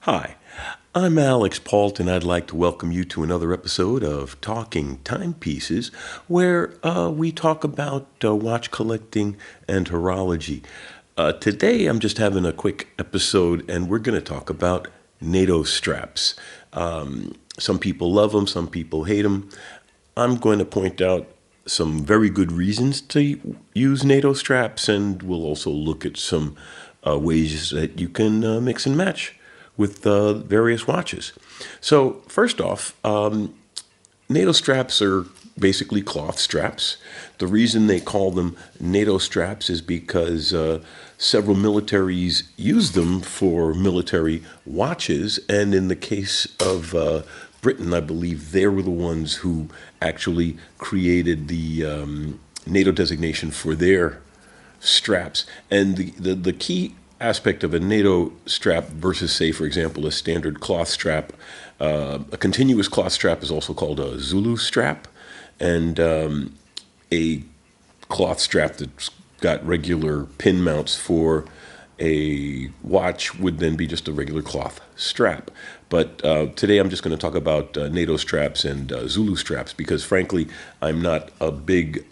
Hi, I'm Alex Pault, and I'd like to welcome you to another episode of Talking Timepieces, where we talk about watch collecting and horology. Today, I'm just having a quick episode, and we're going to talk about Nato straps. Some people love them, some people hate them. I'm going to point out some very good reasons to use Nato straps, and we'll also look at some ways that you can mix and match with various watches. So first off, NATO straps are basically cloth straps. The reason they call them NATO straps is because several militaries use them for military watches, and in the case of Britain, I believe they were the ones who actually created the NATO designation for their straps. And the key aspect of a NATO strap versus, say, for example, a standard cloth strap, a continuous cloth strap is also called a Zulu strap, and a cloth strap that's got regular pin mounts for a watch would then be just a regular cloth strap. But today I'm just going to talk about NATO straps and Zulu straps because, frankly, I'm not a big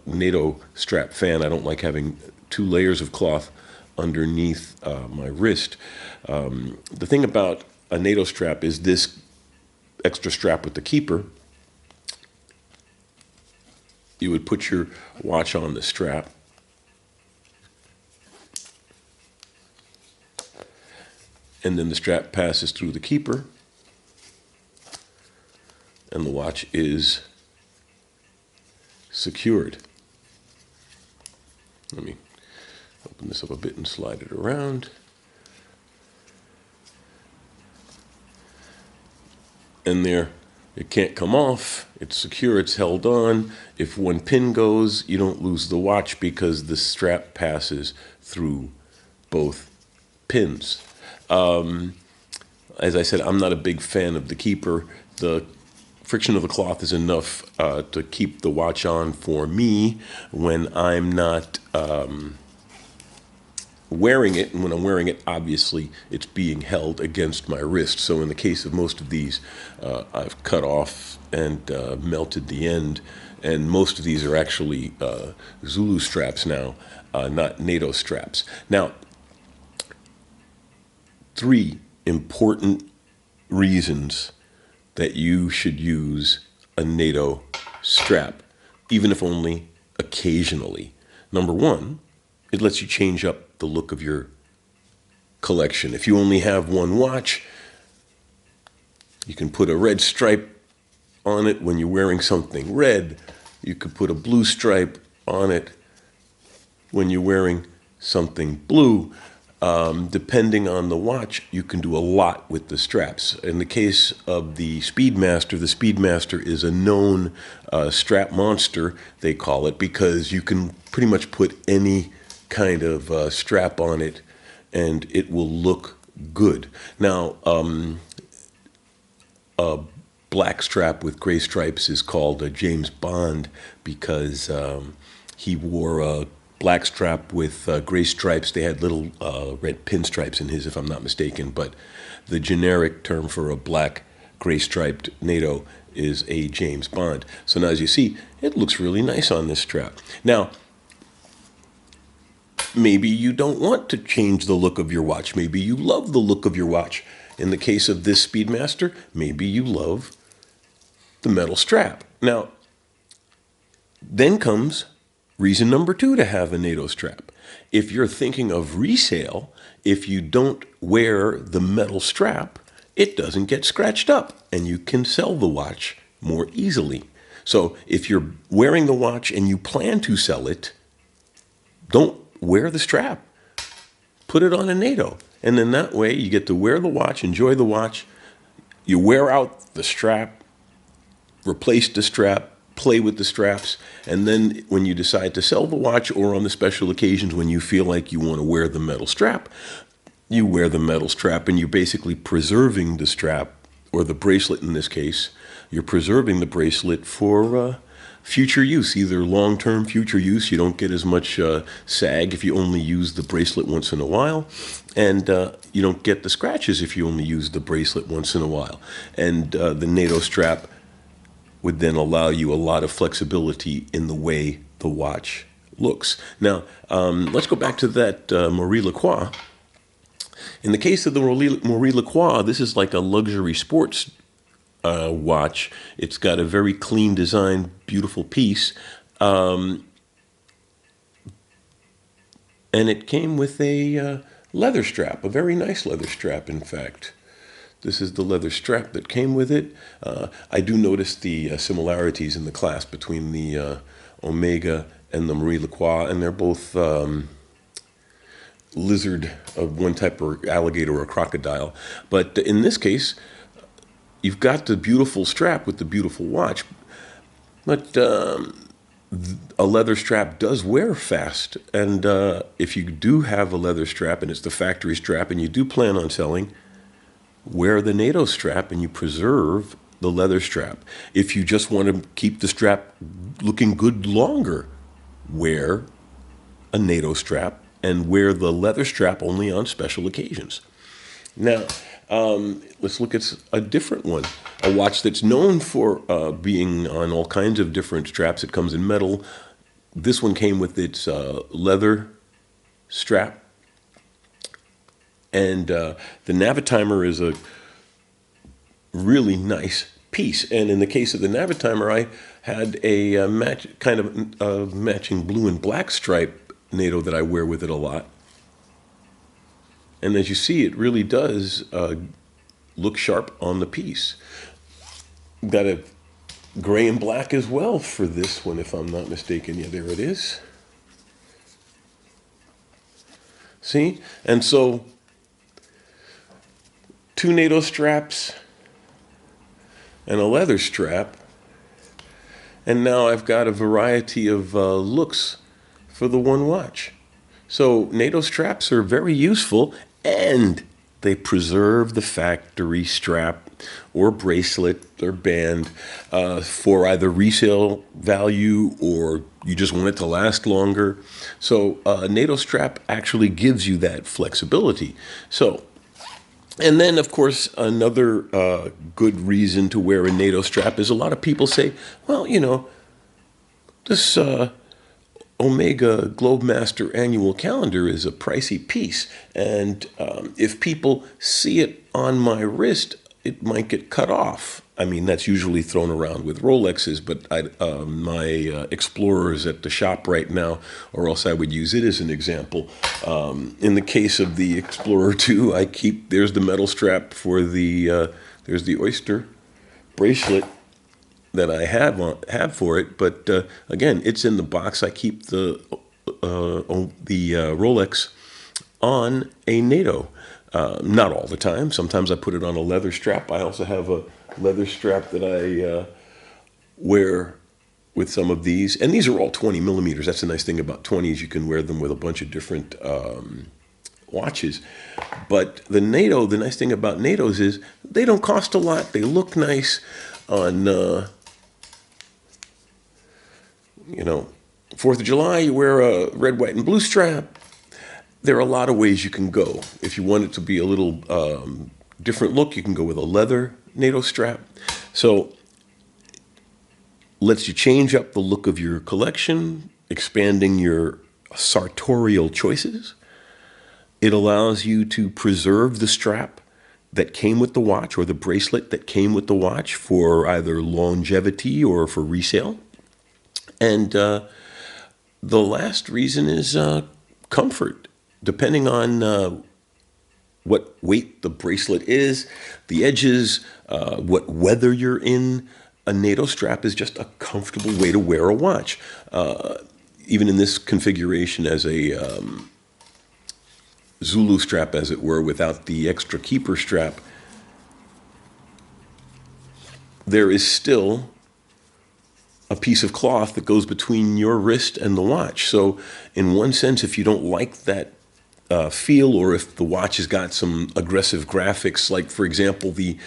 NATO strap fan. I don't like having two layers of cloth underneath my wrist. The thing about a NATO strap is this extra strap with the keeper. You would put your watch on the strap, and then the strap passes through the keeper, and the watch is secured. Let me open this up a bit and slide it around. And there, it can't come off. It's secure, it's held on. If one pin goes, you don't lose the watch because the strap passes through both pins. As I said, I'm not a big fan of the keeper. The friction of the cloth is enough to keep the watch on for me when I'm not wearing it, and when I'm wearing it, obviously, it's being held against my wrist. So in the case of most of these, I've cut off and melted the end, and most of these are actually Zulu straps now, not NATO straps. Now, three important reasons that you should use a NATO strap, even if only occasionally. Number one, it lets you change up the look of your collection. If you only have one watch, you can put a red stripe on it when you're wearing something red. You could put a blue stripe on it when you're wearing something blue. Depending on the watch, you can do a lot with the straps. In the case of the Speedmaster is a known strap monster, they call it, because you can pretty much put any kind of strap on it and it will look good. Now, a black strap with gray stripes is called a James Bond because he wore a black strap with gray stripes. They had little red pinstripes in his, if I'm not mistaken, but the generic term for a black gray striped NATO is a James Bond. So now, as you see, it looks really nice on this strap. Now, maybe you don't want to change the look of your watch. Maybe you love the look of your watch. In the case of this Speedmaster, maybe you love the metal strap. Now, then comes reason number two to have a NATO strap. If you're thinking of resale, if you don't wear the metal strap, it doesn't get scratched up and you can sell the watch more easily. So if you're wearing the watch and you plan to sell it, don't wear the strap. Put it on a NATO. And then that way you get to wear the watch, enjoy the watch. You wear out the strap, replace the strap, play with the straps, and then when you decide to sell the watch or on the special occasions when you feel like you want to wear the metal strap, you wear the metal strap and you're basically preserving the strap, or the bracelet in this case. You're preserving the bracelet for future use, either long-term future use. You don't get as much sag if you only use the bracelet once in a while, and you don't get the scratches if you only use the bracelet once in a while. And the NATO strap would then allow you a lot of flexibility in the way the watch looks. Now, let's go back to that Marie Lacroix. In the case of the Marie Lacroix, this is like a luxury sports watch. It's got a very clean design, beautiful piece. And it came with a leather strap, a very nice leather strap, in fact. This is the leather strap that came with it. I do notice the similarities in the clasp between the Omega and the Marie Lacroix, and they're both lizard of one type, or alligator or crocodile. But in this case, you've got the beautiful strap with the beautiful watch, but a leather strap does wear fast. And if you do have a leather strap and it's the factory strap and you do plan on selling, wear the NATO strap and you preserve the leather strap. If you just want to keep the strap looking good longer, wear a NATO strap and wear the leather strap only on special occasions. Now, let's look at a different one. A watch that's known for being on all kinds of different straps. It comes in metal. This one came with its leather strap. And the Navitimer is a really nice piece. And in the case of the Navitimer, I had a matching blue and black stripe NATO that I wear with it a lot. And as you see, it really does look sharp on the piece. Got a gray and black as well for this one, if I'm not mistaken. Yeah, there it is. See? And so, 2 NATO straps and a leather strap. And now I've got a variety of looks for the one watch. So NATO straps are very useful, and they preserve the factory strap or bracelet or band for either resale value or you just want it to last longer. So a NATO strap actually gives you that flexibility. So, and then, of course, another good reason to wear a NATO strap is a lot of people say, well, you know, this Omega Globemaster annual calendar is a pricey piece, and if people see it on my wrist, it might get cut off. I mean, that's usually thrown around with Rolexes, but my Explorers at the shop right now, or else I would use it as an example. In the case of the Explorer 2, there's the metal strap for there's the Oyster bracelet that I have for it, but again, it's in the box. I keep the Rolex on a NATO. Not all the time. Sometimes I put it on a leather strap. I also have a leather strap that I wear with some of these, and these are all 20 millimeters. That's the nice thing about 20s. You can wear them with a bunch of different watches. But the nice thing about NATOs is they don't cost a lot. They look nice on 4th of July, you wear a red, white, and blue strap. There are a lot of ways you can go. If you want it to be a little different look, you can go with a leather NATO strap. So, lets you change up the look of your collection, expanding your sartorial choices. It allows you to preserve the strap that came with the watch or the bracelet that came with the watch for either longevity or for resale. And the last reason is comfort. Depending on what weight the bracelet is, the edges, what weather you're in, a NATO strap is just a comfortable way to wear a watch. Even in this configuration as a Zulu strap, as it were, without the extra keeper strap, there is still a piece of cloth that goes between your wrist and the watch. So in one sense, if you don't like that feel, or if the watch has got some aggressive graphics, like for example, the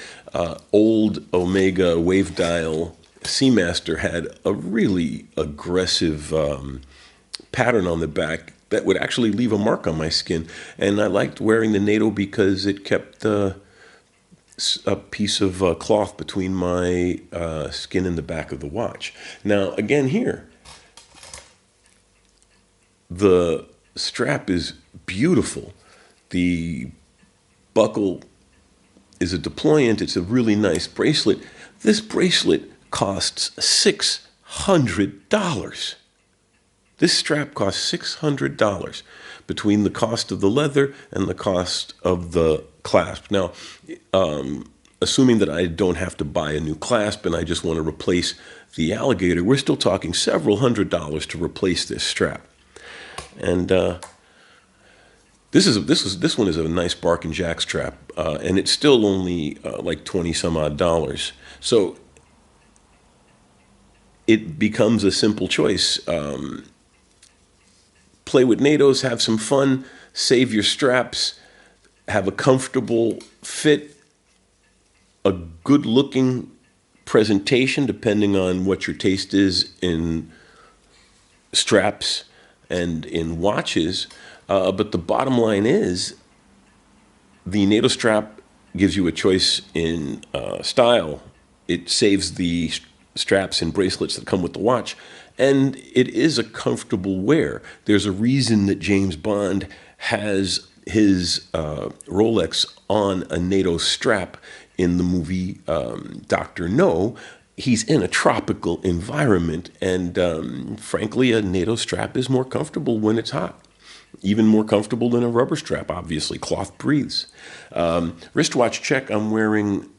old Omega wave dial Seamaster had a really aggressive pattern on the back that would actually leave a mark on my skin. And I liked wearing the NATO because it kept a piece of cloth between my skin and the back of the watch. Now, again, here, the strap is beautiful. The buckle is a deployant. It's a really nice bracelet. This bracelet costs $600. This strap costs $600 between the cost of the leather and the cost of the clasp. Now, assuming that I don't have to buy a new clasp and I just want to replace the alligator, we're still talking several $100s to replace this strap. And this one is a nice Bark and Jack strap, and it's still only like 20 some odd dollars. So it becomes a simple choice. Play with NATOs, have some fun, save your straps, have a comfortable fit, a good-looking presentation, depending on what your taste is in straps and in watches. But the bottom line is the NATO strap gives you a choice in style. It saves the straps and bracelets that come with the watch, and it is a comfortable wear. There's a reason that James Bond has his Rolex on a NATO strap in the movie Dr. No. He's in a tropical environment, and frankly, a NATO strap is more comfortable when it's hot. Even more comfortable than a rubber strap, obviously. Cloth breathes. Wristwatch check. I'm wearing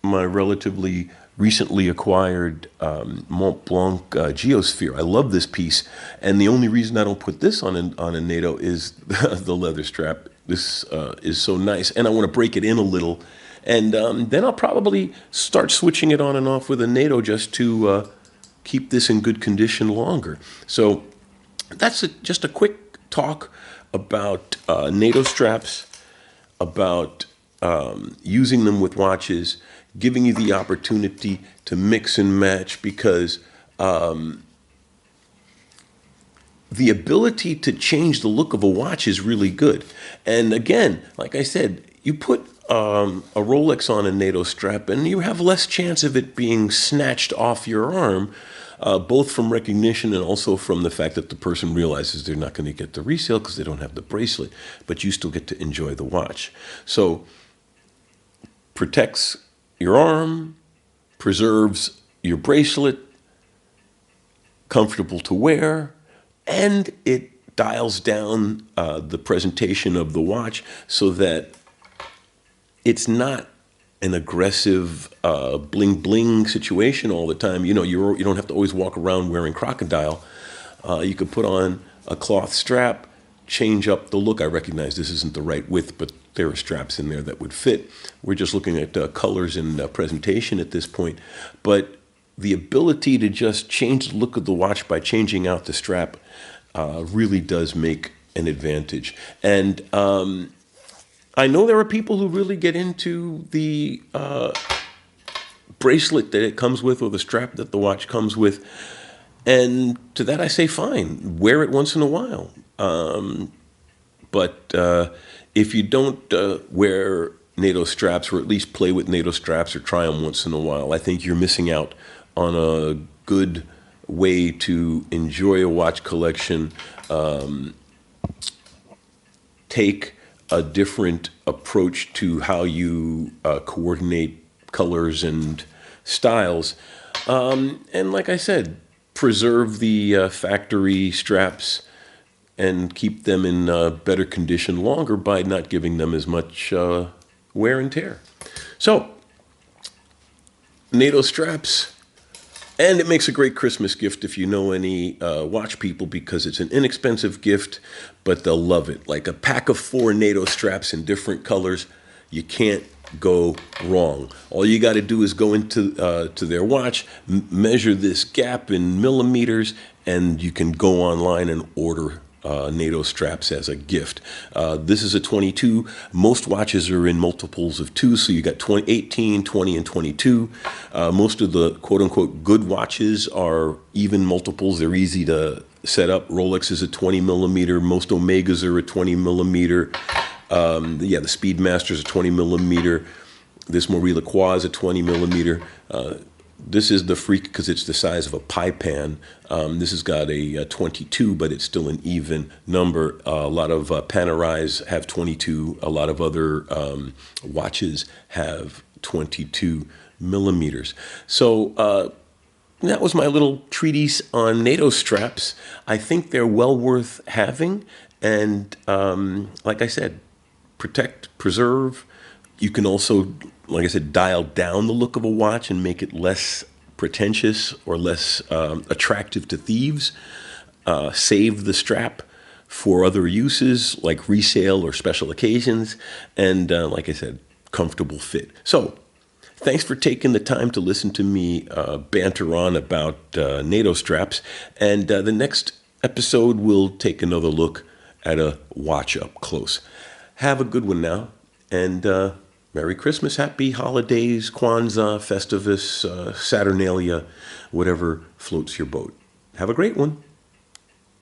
my relatively recently acquired Mont Blanc Geosphere. I love this piece, and the only reason I don't put this on a NATO is the leather strap. This is so nice, and I want to break it in a little, and then I'll probably start switching it on and off with a NATO just to keep this in good condition longer. So that's just a quick talk about NATO straps, about using them with watches, giving you the opportunity to mix and match, because the ability to change the look of a watch is really good. And again, like I said, you put a Rolex on a NATO strap and you have less chance of it being snatched off your arm, both from recognition and also from the fact that the person realizes they're not going to get the resale because they don't have the bracelet, but you still get to enjoy the watch. So protects your arm, preserves your bracelet, comfortable to wear, and it dials down the presentation of the watch so that it's not an aggressive bling bling situation all the time. You know, you don't have to always walk around wearing crocodile. You could put on a cloth strap, change up the look. I recognize this isn't the right width, but there are straps in there that would fit. We're just looking at colors and presentation at this point. But the ability to just change the look of the watch by changing out the strap really does make an advantage. And I know there are people who really get into the bracelet that it comes with or the strap that the watch comes with. And to that I say, fine, wear it once in a while. But if you don't wear NATO straps, or at least play with NATO straps or try them once in a while, I think you're missing out on a good way to enjoy a watch collection. Take a different approach to how you coordinate colors and styles. And like I said, preserve the factory straps and keep them in better condition longer by not giving them as much wear and tear. So, NATO straps, and it makes a great Christmas gift if you know any watch people, because it's an inexpensive gift, but they'll love it. Like a pack of 4 NATO straps in different colors, you can't go wrong. All you got to do is go into to their watch, measure this gap in millimeters, and you can go online and order NATO straps as a gift. This is a 22. Most watches are in multiples of 2, so you got 20, 18, 20, and 22. Most of the quote-unquote good watches are even multiples. They're easy to set up. Rolex is a 20 millimeter. Most Omegas are a 20 millimeter. The Speedmaster is a 20 millimeter. This Marie Lacroix is a 20 millimeter. This is the freak because it's the size of a pie pan. This has got a 22, but it's still an even number. A lot of Panerais have 22. A lot of other watches have 22 millimeters. So that was my little treatise on NATO straps. I think they're well worth having. And like I said, protect, preserve. You can also, like I said, dial down the look of a watch and make it less pretentious or less attractive to thieves. Save the strap for other uses like resale or special occasions. And like I said, comfortable fit. So thanks for taking the time to listen to me banter on about NATO straps. And the next episode, we'll take another look at a watch up close. Have a good one now. And Merry Christmas, Happy Holidays, Kwanzaa, Festivus, Saturnalia, whatever floats your boat. Have a great one.